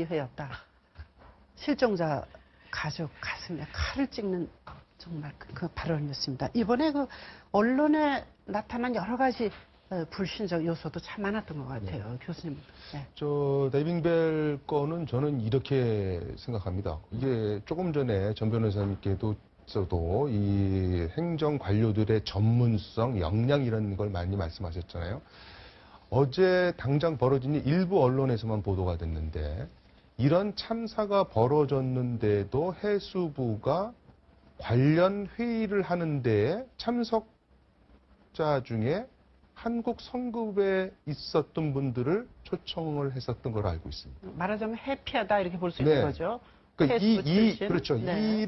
기회였다. 실종자 가족 가슴에 칼을 찍는 정말 그 발언이었습니다. 이번에 그 언론에 나타난 여러 가지 불신적 요소도 참 많았던 것 같아요. 네. 교수님. 네. 다이빙벨 건은 저는 이렇게 생각합니다. 이게 조금 전에 전 변호사님께도 이 행정 관료들의 전문성, 역량 이런 걸 많이 말씀하셨잖아요. 어제 당장 벌어진 일 일부 언론에서만 보도가 됐는데 이런 참사가 벌어졌는데도 해수부가 관련 회의를 하는데 참석자 중에 한국 성급에 있었던 분들을 초청을 했었던 걸로 알고 있습니다. 말하자면 해피하다 이렇게 볼 수 있는 거죠. 그러니까 그렇죠. 네.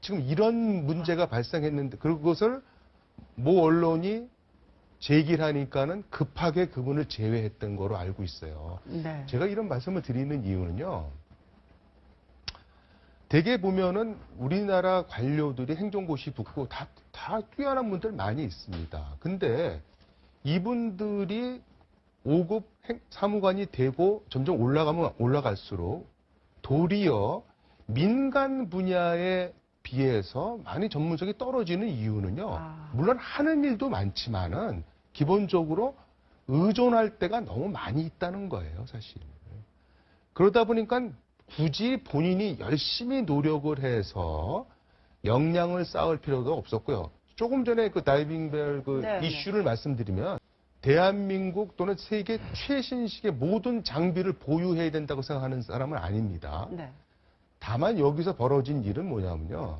지금 이런 문제가 발생했는데 그것을 모 언론이 제기를 하니까는 급하게 그분을 제외했던 거로 알고 있어요. 네. 제가 이런 말씀을 드리는 이유는요. 대개 보면은 우리나라 관료들이 행정고시 붙고 다 뛰어난 분들 많이 있습니다. 근데 이분들이 5급 사무관이 되고 점점 올라가면 올라갈수록 도리어 민간 분야에 비해서 많이 전문성이 떨어지는 이유는요. 물론 하는 일도 많지만은 기본적으로 의존할 때가 너무 많이 있다는 거예요, 사실. 그러다 보니까 굳이 본인이 열심히 노력을 해서 역량을 쌓을 필요도 없었고요. 조금 전에 그 다이빙벨 이슈를 말씀드리면 대한민국 또는 세계 최신식의 모든 장비를 보유해야 된다고 생각하는 사람은 아닙니다. 네. 다만 여기서 벌어진 일은 뭐냐면요.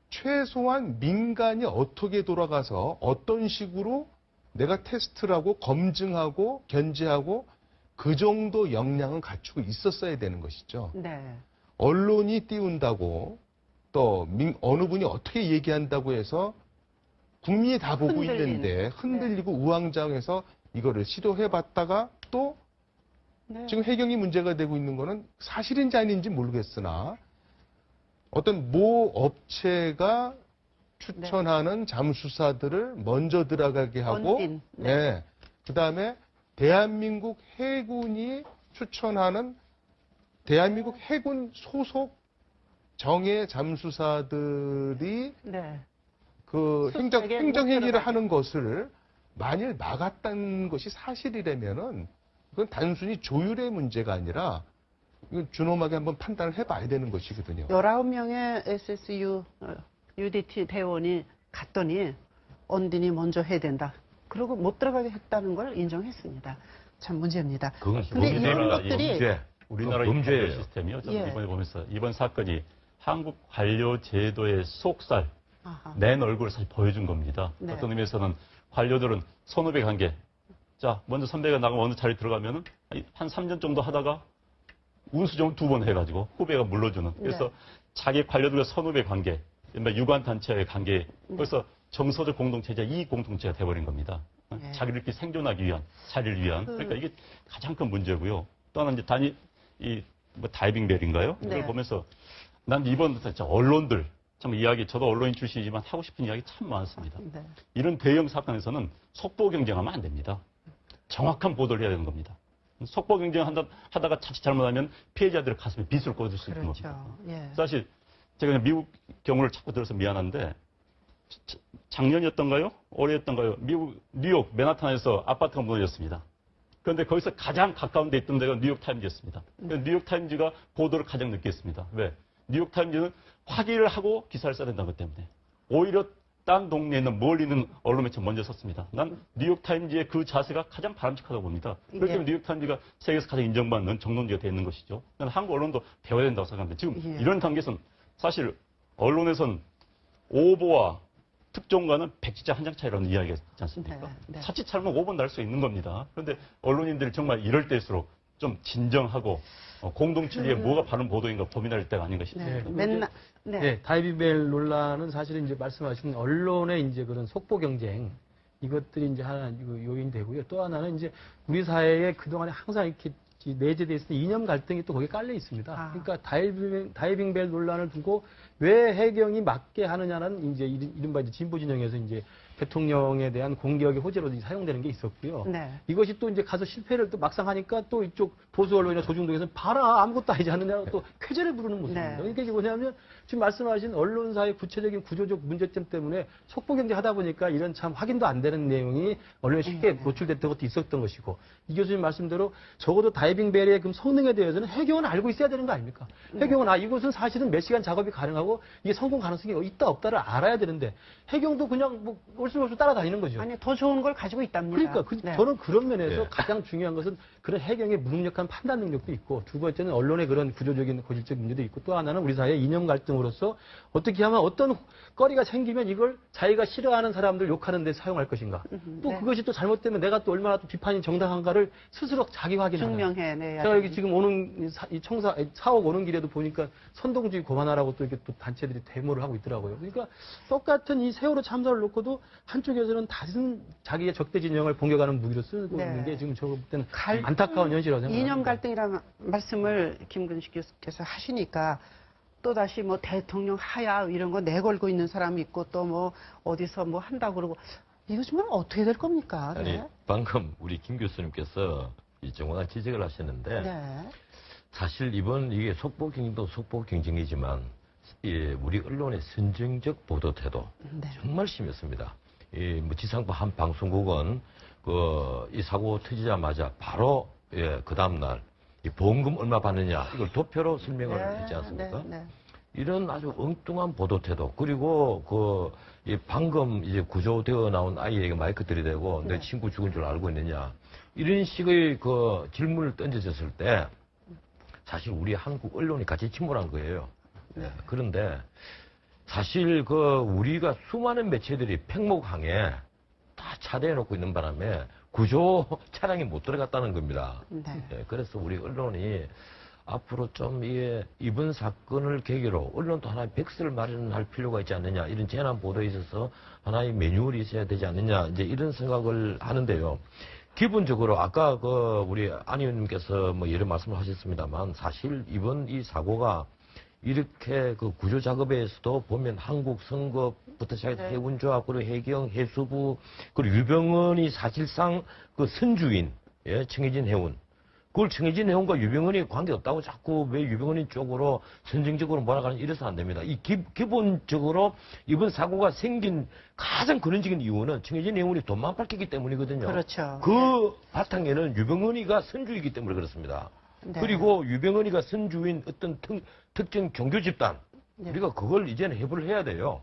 최소한 민간이 어떻게 돌아가서 어떤 식으로 내가 테스트를 하고 검증하고 견제하고 그 정도 역량은 갖추고 있었어야 되는 것이죠. 네. 언론이 띄운다고 또 어느 분이 어떻게 얘기한다고 해서 국민이 다 보고 있는데 흔들리고 우왕좌왕해서 이거를 시도해봤다가 또 지금 해경이 문제가 되고 있는 거는 사실인지 아닌지 모르겠으나 어떤 모 업체가 추천하는 잠수사들을 먼저 들어가게 하고 그다음에 대한민국 해군이 추천하는 대한민국 해군 소속 정예 잠수사들이 그 행정행위를 하는 것을 만일 막았다는 것이 사실이라면은 그건 단순히 조율의 문제가 아니라 이건 준엄하게 한번 판단을 해봐야 되는 것이거든요. 19명의 SSU UDT 대원이 갔더니 언딘이 먼저 해야 된다. 그리고 못 들어가게 했다는 걸 인정했습니다. 참 문제입니다. 그런데 이런 것들이 우리나라 관료 시스템이요. 저는 이번에 보면서 이번 사건이 한국 관료 제도의 속살, 낸 얼굴을 사실 보여준 겁니다. 어떤 의미에서는 관료들은 선후배 관계. 자, 먼저 선배가 나가면 어느 자리 들어가면은 한 3년 정도 하다가 운수정을 2번 해가지고 후배가 물러주는. 그래서 자기 관료들과 선후배 관계, 유관단체의 관계, 그래서 정서적 공동체자 이익 공동체가 돼버린 겁니다. 자기를 이렇게 생존하기 위한, 자리를 위한. 그러니까 이게 가장 큰 문제고요. 또 하나 이제 다이빙벨인가요? 이걸 보면서 난 이번 진짜 언론들, 참 저도 언론인 출신이지만 하고 싶은 이야기 참 많습니다. 이런 대형 사건에서는 속보 경쟁하면 안 됩니다. 정확한 보도를 해야 되는 겁니다. 속보 경쟁하다가 자칫 잘못하면 피해자들의 가슴에 빗을 꽂을 수 있는 겁니다. 사실 제가 미국 경우를 자꾸 들어서 미안한데 작년이었던가요? 올해였던가요? 미국 뉴욕 맨하탄에서 아파트가 무너졌습니다. 그런데 거기서 가장 가까운 데 있던 데가 뉴욕타임즈였습니다. 뉴욕타임즈가 보도를 가장 늦게 했습니다. 왜? 뉴욕타임즈는 확인을 하고 기사를 써야 된다는 것 때문에. 오히려 딴 동네에 있는 멀리 있는 언론 매체 먼저 섰습니다. 난 뉴욕타임즈의 그 자세가 가장 바람직하다고 봅니다. 그렇기 때문에 뉴욕타임즈가 세계에서 가장 인정받는 정론지가 되어 있는 것이죠. 나는 한국 언론도 배워야 된다고 생각합니다. 지금 이런 단계에서는 사실 언론에선 오보와 특종과는 백지자 한 장 차이라는 이야기가 있지 않습니까? 자칫 잘못 5번 날 수 있는 겁니다. 그런데 언론인들이 정말 이럴 때일수록 좀 진정하고 공동체에 뭐가 바른 보도인가 고민할 때가 아닌가 싶습니다. 다이빙벨 논란은 사실은 이제 말씀하신 언론의 이제 그런 속보 경쟁 이것들이 이제 하나 요인이 되고요. 또 하나는 이제 우리 사회에 그동안에 항상 이렇게 내재되어 있었던 이념 갈등이 또 거기에 깔려 있습니다. 그러니까 다이빙벨 논란을 두고 왜 해경이 맞게 하느냐는 이제 이른바 이제 진보 진영에서 이제 대통령에 대한 공격의 호재로 사용되는 게 있었고요. 네. 이것이 또 이제 가서 실패를 또 막상 하니까 또 이쪽 보수 언론이나 조중동에서는 봐라 아무것도 아니지 않느냐고 또 쾌재를 부르는 모습입니다. 네. 그러니까 이게 뭐냐면 지금 말씀하신 언론사의 구체적인 구조적 문제점 때문에 속보경제 하다 보니까 이런 참 확인도 안 되는 내용이 언론에 쉽게 노출됐던 것도 있었던 것이고 이 교수님 말씀대로 적어도 다이빙 벨의 그 성능에 대해서는 해경은 알고 있어야 되는 거 아닙니까? 해경은 이곳은 사실은 몇 시간 작업이 가능하고 이게 성공 가능성이 있다 없다를 알아야 되는데 해경도 그냥 뭐 얼쑤얼쑤 따라다니는 거죠. 아니, 더 좋은 걸 가지고 있답니다. 그러니까 네. 저는 그런 면에서 네. 가장 중요한 것은 그런 해경의 무능력한 판단 능력도 있고 두 번째는 언론의 그런 구조적인 고질적 문제도 있고 또 하나는 우리 사회의 이념 갈등으로서 어떻게 하면 어떤 거리가 생기면 이걸 자기가 싫어하는 사람들 욕하는 데 사용할 것인가. 또 네. 그것이 또 잘못되면 내가 또 얼마나 또 비판이 정당한가를 스스로 자기 확인하는. 증명해내야 제가 여기 되는. 지금 오는 이 사옥 오는 길에도 보니까 선동주의 고만하라고 또 이렇게 또 단체들이 데모를 하고 있더라고요. 그러니까 똑같은 이 세월호 참사를 놓고도 한쪽에서는 다른 자기의 적대 진영을 공격하는 무기로 쓰고 네. 있는 게 지금 저 볼 때는 안타까운 현실이라고 생각합니다. 이념 갈등이라는 말씀을 김근식 교수께서 하시니까 또다시 뭐 대통령 하야 이런 거 내걸고 있는 사람이 있고 또 뭐 어디서 뭐 한다고 그러고 이거 정말 어떻게 될 겁니까? 아니, 네. 방금 우리 김 교수님께서 이 정확한 지적을 하셨는데 네. 사실 이번 이게 속보 경쟁도 속보 경쟁이지만 우리 언론의 선정적 보도 태도 네. 정말 심했습니다. 뭐 지상파 한 방송국은 이 사고 터지자마자 바로 그 다음 날 이 보험금 얼마 받느냐 이걸 도표로 설명을 했지 않습니까? 네. 네. 이런 아주 엉뚱한 보도 태도 그리고 이 방금 이제 구조되어 나온 아이에게 마이크 들이대고 내 친구 죽은 줄 알고 있느냐 이런 식의 그 질문을 던져졌을 때 사실 우리 한국 언론이 같이 침몰한 거예요. 네. 그런데 사실 우리가 수많은 매체들이 팽목항에 다 차대해 놓고 있는 바람에 구조 차량이 못 들어갔다는 겁니다. 네. 예, 그래서 우리 언론이 앞으로 좀 이번 사건을 계기로 언론도 하나의 백서를 마련할 필요가 있지 않느냐 이런 재난 보도에 있어서 하나의 매뉴얼이 있어야 되지 않느냐 이제 이런 생각을 하는데요. 기본적으로 아까 우리 안 의원님께서 뭐 여러 말씀을 하셨습니다만 사실 이번 이 사고가 이렇게 구조 작업에서도 보면 한국 선거부터 시작해서 네. 해군조합 그리고 해경 해수부 그리고 유병헌이 사실상 선주인 청해진 해운 그걸 청해진 해운과 유병헌이 관계없다고 자꾸 왜 유병헌이 쪽으로 선정적으로 몰아가는 이래서 안 됩니다. 기본적으로 이번 사고가 생긴 가장 근원적인 이유는 청해진 해운이 돈만 밝히기 때문이거든요. 그렇죠. 그 바탕에는 유병헌이가 선주이기 때문에 그렇습니다. 네. 그리고 유병헌이가 선주인 어떤 특정 종교 집단 우리가 그걸 이제는 해부를 해야 돼요.